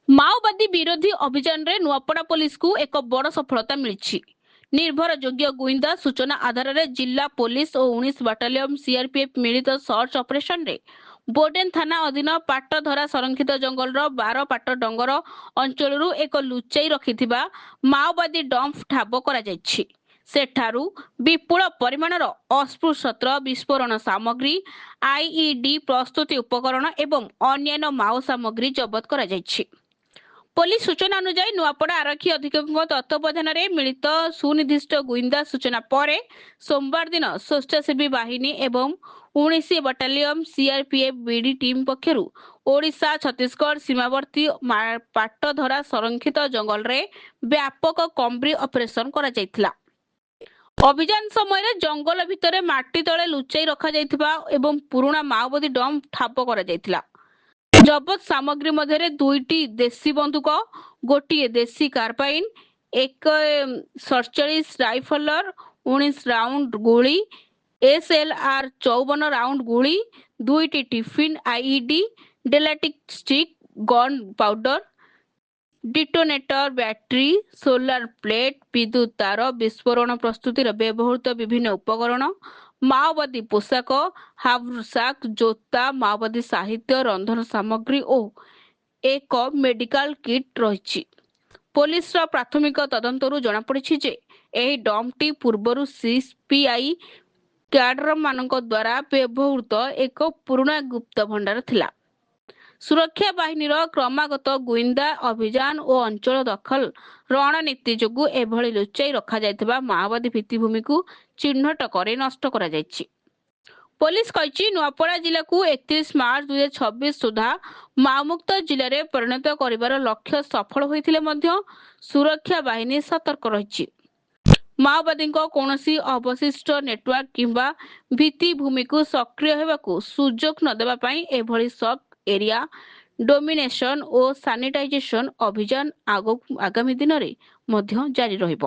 ମାଓବାଦୀ ବିରୋଧୀ ଅଭିଯାନରେ ନୂଆପଡ଼ା ପୋଲିସକୁ ଏକ ବଡ଼ ସଫଳତା ମିଳିଛି। ନିର୍ଭରଯୋଗ୍ୟ ଗୁଇନ୍ଦା ସୂଚନା ଆଧାରରେ ଜିଲ୍ଲା ପୋଲିସ ଓ 19 ବାଟାଲିୟନ ସିଆରପିଏଫ୍ ମିଳିତ ସର୍ଚ୍ଚ ଅପରେସନରେ ବୋଡେନ ଥାନା ଅଧୀନ ପାଟଧରା ସଂରକ୍ଷିତ ଜଙ୍ଗଲର 12 ପାଟ ଡଙ୍ଗର ଅଞ୍ଚଳରୁ ଏକ ଲୁଚାଇ ରଖିଥିବା ମାଓବାଦୀ ଡମ୍ପ ଠାବ କରାଯାଇଛି। ସେଠାରୁ ବିପୁଳ ପରିମାଣର ଅସ୍ତ୍ରଶସ୍ତ୍ର, ବିସ୍ଫୋରଣ ସାମଗ୍ରୀ, ଆଇଇଡି ପ୍ରସ୍ତୁତି ଉପକରଣ ଏବଂ ଅନ୍ୟାନ୍ୟ ମାଓ ସାମଗ୍ରୀ ଜବତ କରାଯାଇଛି। ପୋଲିସ ସୂଚନା ଅନୁଯାୟୀ ନୂଆପଡ଼ା ଆରକ୍ଷୀ ଅଧୀକ୍ଷକଙ୍କ ତତ୍ତ୍ୱାବଧାନରେ ମିଳିତ ସୁନିର୍ଦ୍ଦିଷ୍ଟ ଗୁଇନ୍ଦା ସୂଚନା ପରେ ସୋମବାର ଦିନ ସ୍ୱେଚ୍ଛାସେବୀ ବାହିନୀ ଏବଂ 19 ବାଟାଲିୟନ ସିଆରପିଏଫ୍ ବିଡି ଟିମ୍ ପକ୍ଷରୁ ଓଡ଼ିଶା ଛତିଶଗଡ଼ ସୀମାବର୍ତ୍ତୀ ପାଟଧରା ସଂରକ୍ଷିତ ଜଙ୍ଗଲରେ ବ୍ୟାପକ କମ୍ବ୍ରି ଅପରେସନ କରାଯାଇଥିଲା। ଅଭିଯାନ ସମୟରେ ଜଙ୍ଗଲ ଭିତରେ ମାଟି ତଳେ ଲୁଚାଇ ରଖାଯାଇଥିବା ଏବଂ ପୁରୁଣା ମାଓବାଦୀ ଡମ୍ପ ଠାବ କରାଯାଇଥିଲା। ଜବତ ସାମଗ୍ରୀ ମଧ୍ୟରେ 2ଟି ଦେଶୀ ବନ୍ଧୁକ, ଗୋଟିଏ ଦେଶୀ କାର୍ବାଇନ୍, ଏକ 47 ରାଇଫଲର 19 ରାଉଣ୍ଡ ଗୁଳି, ଏସ୍ଏଲ୍ଆର୍ 54 ରାଉଣ୍ଡ ଗୁଳି, 2ଟି ଟିଫିନ୍ ଆଇଇଡି, ଡେଲାଟିକ୍ stick, gun powder, detonator, battery, solar plate, ବିଦ୍ୟୁତ ତାର, ବିସ୍ଫୋରଣ ପ୍ରସ୍ତୁତିର ବ୍ୟବହୃତ ବିଭିନ୍ନ ଉପକରଣ, ମାଓବାଦୀ ପୋଷାକ, ହାଭରସାକ୍, ଜୋତା, ମାଓବାଦୀ ସାହିତ୍ୟ, ରନ୍ଧନ ସାମଗ୍ରୀ ଓ ଏକ ମେଡିକାଲ କିଟ୍ ରହିଛି। ପୋଲିସର ପ୍ରାଥମିକ ତଦନ୍ତରୁ ଜଣାପଡ଼ିଛି ଯେ ଏହି ଡମ୍ପଟି ପୂର୍ବରୁ ସିପିଆଇ କ୍ୟାଡରମାନଙ୍କ ଦ୍ୱାରା ବ୍ୟବହୃତ ଏକ ପୁରୁଣା ଗୁପ୍ତ ଭଣ୍ଡାର ଥିଲା। ସୁରକ୍ଷା ବାହିନୀର କ୍ରମାଗତ ଗୁଇନ୍ଦା ଅଭିଯାନ ଓ ଅଞ୍ଚଳ ଦଖଲ ରଣନୀତି ଯୋଗୁଁ ଏଭଳି ଲୁଚାଇ ରଖାଯାଇଥିବା ମାଓବାଦୀ ଭିତ୍ତିଭୂମିକୁ ଚିହ୍ନଟ କରି ନଷ୍ଟ କରାଯାଇଛି। ପୋଲିସ କହିଛି, ନୂଆପଡ଼ା ଜିଲ୍ଲାକୁ 31 ମାର୍ଚ୍ଚ 2026 ସୁଦ୍ଧା ମାଓମୁକ୍ତ ଜିଲ୍ଲାରେ ପରିଣତ କରିବାର ଲକ୍ଷ୍ୟ ସଫଳ ହୋଇଥିଲେ ମଧ୍ୟ ସୁରକ୍ଷା ବାହିନୀ ସତର୍କ ରହିଛି। ମାଓବାଦୀଙ୍କ କୌଣସି ଅବଶିଷ୍ଟ ନେଟୱାର୍କ କିମ୍ବା ଭିତ୍ତିଭୂମିକୁ ସକ୍ରିୟ ହେବାକୁ ସୁଯୋଗ ନ ଦେବା ପାଇଁ ଏଭଳି ସବ୍ ଏରିଆ ଡୋମିନେସନ ଓ ସାନିଟାଇଜେସନ ଅଭିଯାନ ଆଗାମୀ ଦିନରେ ମଧ୍ୟ ଜାରି ରହିବ।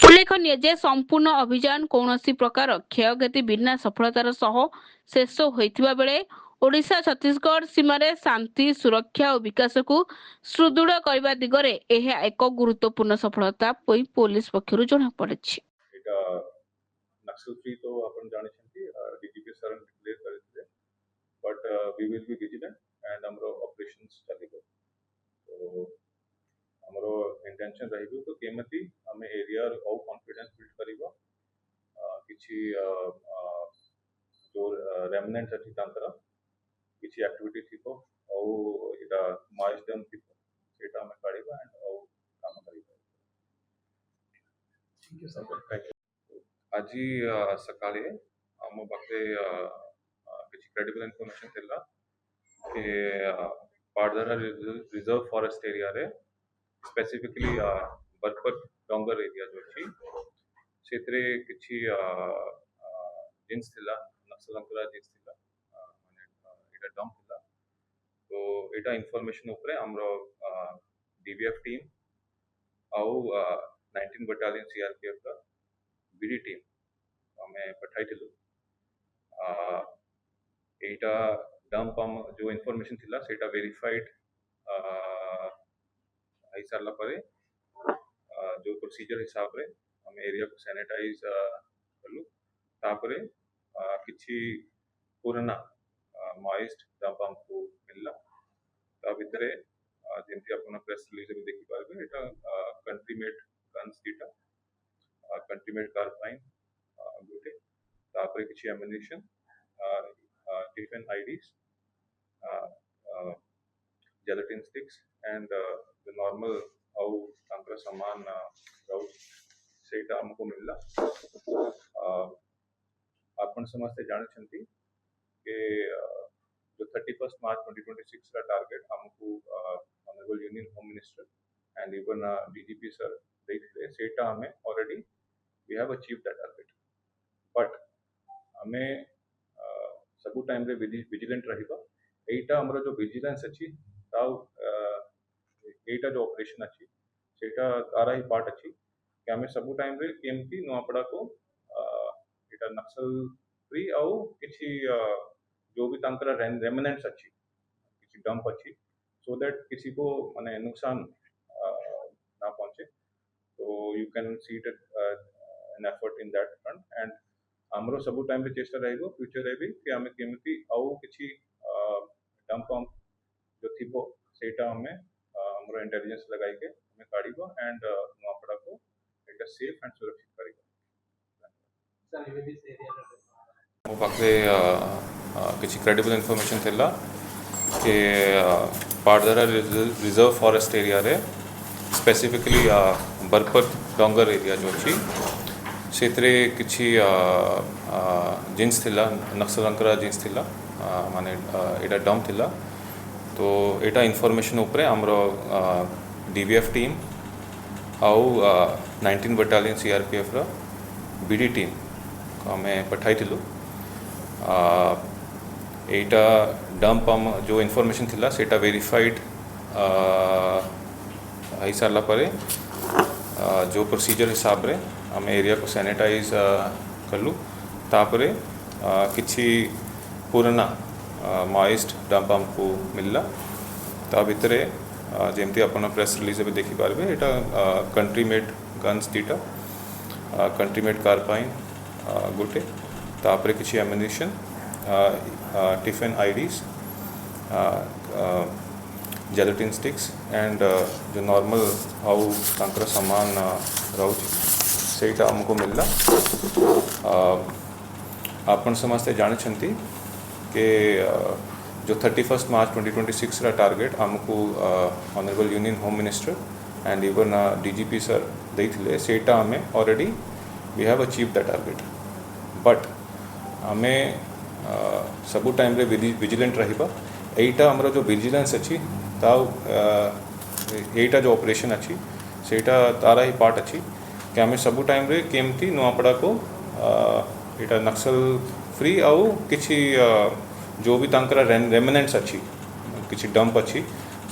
ଉଲ୍ଲେଖନୀୟ ଯେ ସମ୍ପୂର୍ଣ୍ଣ ଅଭିଯାନ କୌଣସି ପ୍ରକାର କ୍ଷୟକ୍ଷତି ବିନା ସଫଳତାର ସହ ଶେଷ ହୋଇଥିବା ବେଳେ ଓଡ଼ିଶା ଛତିଶଗଡ଼ ସୀମାରେ ଶାନ୍ତି, ସୁରକ୍ଷା ଓ ବିକାଶକୁ ସୁଦୃଢ଼ କରିବା ଦିଗରେ ଏହା ଏକ ଗୁରୁତ୍ୱପୂର୍ଣ୍ଣ ସଫଳତା ବୋଲି ପୋଲିସ ପକ୍ଷରୁ ଜଣାପଡ଼ିଛି। नक्सल फ्री तो अपन जानिछंती डीजीपी सर डिक्लेयर करथिले but we will be vigilant and हमरो ऑपरेशंस चलिबो। तो हमरो इंटेंशन रहिबो तो केमती हमें एरिया और कॉन्फिडेंस बिल्ड करिबो किछि जो रेमनेंट अछि तांकर किछि एक्टिविटी थिको और एटा माइलस्टोन थिको सेटा हमें काढिबो एंड और काम करिबो। ठीक है सर, थैंक यू। আজি ସକାଳେ ଆମ ପାଖରେ କିଛି କ୍ରେଡିବଲ୍ ଇନଫର୍ମେସନ୍ ଥିଲା କି ପାଟଧରା ରିଜର୍ଭ ଫରେଷ୍ଟ ଏରିଆରେ ସ୍ପେସିଫିକଲି ବରପତ ଡଙ୍ଗର ଏରିଆ ଯେଉଁ ଅଛି ସେଥିରେ କିଛି ଜିନ୍ସ ଥିଲା, ନକ୍ସଲଙ୍କର ଜିନ୍ସ ଥିଲା, ମାନେ ଏଇଟା ଡମ୍ପ ଥିଲା। ତ ଏଇଟା ଇନଫର୍ମେସନ୍ ଉପରେ ଆମର ଡିଭିଏଫ୍ ଟିମ୍ ଆଉ 19 ବଟାଲିୟନ ସିଆରପିଏଫ୍ ର ବିଡି टीम हमें पठाइथिलु। एटा डम्प जो इनफॉरमेशन थिला सेटा वेरीफाइड आई सारला परे जो प्रोसीजर हिसाब रे हम एरिया को सैनिटाइज कलु तापरे किछि पुराना मॉइस्ट डम्प हमको मिलला। ता भितरे जेंति अपन प्रेस रिलीज में देखि पारबे एटा कंट्री मेड गन्स दीटा, कंट्री मेड कार्बाइन गोटे, तापरे किछि ammunition, tiffin IEDs, gelatin sticks and the normal आउ तांकर सामान राउच सेटा हमको मिलला। आपण समस्ते जानिछंती के जो 31 मार्च 2026 का टारगेट हमको honourable union home minister and even DGP sir देखते सेटा हमें already we have achieved that target. But हमें सबु टाइम रे विजिलेंट रहिबा। एटा हमर जो विजिलेंस अछि ताउ एटा जो ऑपरेशन अछि सेटा तारा ही पार्ट अछि कि हमें सबु टाइम रे केमती नोआपड़ा को एटा नक्सल फ्री आउ किछि जो भी तांकर रेमिनेंट्स अछि किछि डंप अछि सो so that किसी को माने नुकसान ना पहुंचे. So you can see it an effort in that front, and ଆମର ସବୁ ଟାଇମ୍ ରେ ଚେଷ୍ଟା ରହିବ ଫ୍ୟୁଚରରେ ବି କି ଆମେ କେମିତି ଆଉ କିଛି ଡମ୍ପ ପମ୍ପ जो ଥିବ ସେଇଟା ଆମେ ଆମର ଇଣ୍ଟେଲିଜେନ୍ସ ଲଗାଇକି ଆମେ କାଢ଼ିବ ଆଣ୍ଡ ନୂଆପଡ଼ାକୁ ଏଇଟା ସେଫ୍ ଆଣ୍ଡ ସୁରକ୍ଷିତ କରିବ. ମୋ ପାଖରେ କିଛି କ୍ରେଡିବଲ୍ ଇନଫର୍ମେସନ୍ ଥିଲା कि पाड़दरा रिजर्व फॉरेस्ट एरिया रे स्पेसिफिकली बरपत डोंगर एरिया जो अच्छी से किसी जिन्स थिला नक्सलंकरा जिन्स थिला माने एटा डम थिला तो एटा इनफॉरमेशन उपरे हमरो डीवीएफ टीम आउ 19 बटालियन सीआरपीएफ रा बीडी टीम आमे पठाई थिलु. एटा डंप जो इनफॉरमेशन थिला सेटा वेरीफाइड आई सारा परे जो प्रोसीजर हिसाब रे आम एरिया को सैनिटाइज कलु तापरे किछि पुराना मॉइस्ट डंप हमको मिलला ता भितरे जेमती अपन प्रेस रिलीज भी देखि पारबे एटा कंट्री मेड गन्स दीटा कंट्री मेड कार्बाइन गोटे तापरे किछि ammunition tiffin IEDs gelatin sticks and जो नॉर्मल हाउ तांकर सामान रोच सेटा हमको मिलला. आपण समस्ते जानछंती कि जो 31 मार्च 2026 रा टारगेट हमको honourable union home minister and even DGP sir देथिले सेटा हमें already we have achieve the target but हमें सबू टाइम रे विजिलेंट रहिबा. एटा हमर जो विजिलेंस अच्छी ता एटा जो ऑपरेशन अच्छी सेटा तारा ही पार्ट अच्छी कि हमें सबू टाइम रे केमती नुआपड़ा को एटा नक्सल फ्री आउ किछि जो भी तांकरा रेमिनेंट्स अच्छी किछि डंप अच्छी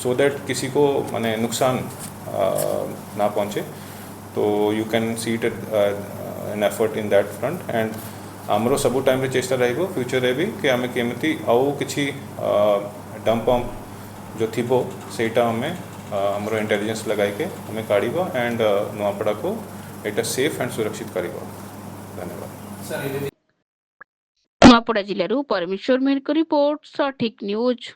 सो दैट किसी को माने नुकसान ना पहुंचे. तो you can see it an effort in that front and आमरो सबू टाइम रे चेष्टा रहिबो फ्यूचर रे भी कि आमे केमती आउ किछि डंप पंप जो थिबो सेटा हमें हमरो इंटेलिजेंस लगाई के हमें काढ़िबो एंड नुआपड़ा को एटा सेफ एंड सुरक्षित करिबो. धन्यवाद. ନୂଆପଡ଼ା ଜିଲ୍ଲାରୁ ପରମେଶ୍ୱର ମେହେରଙ୍କ ରିପୋର୍ଟ ସଠିକ୍ ନ୍ୟୁଜ୍.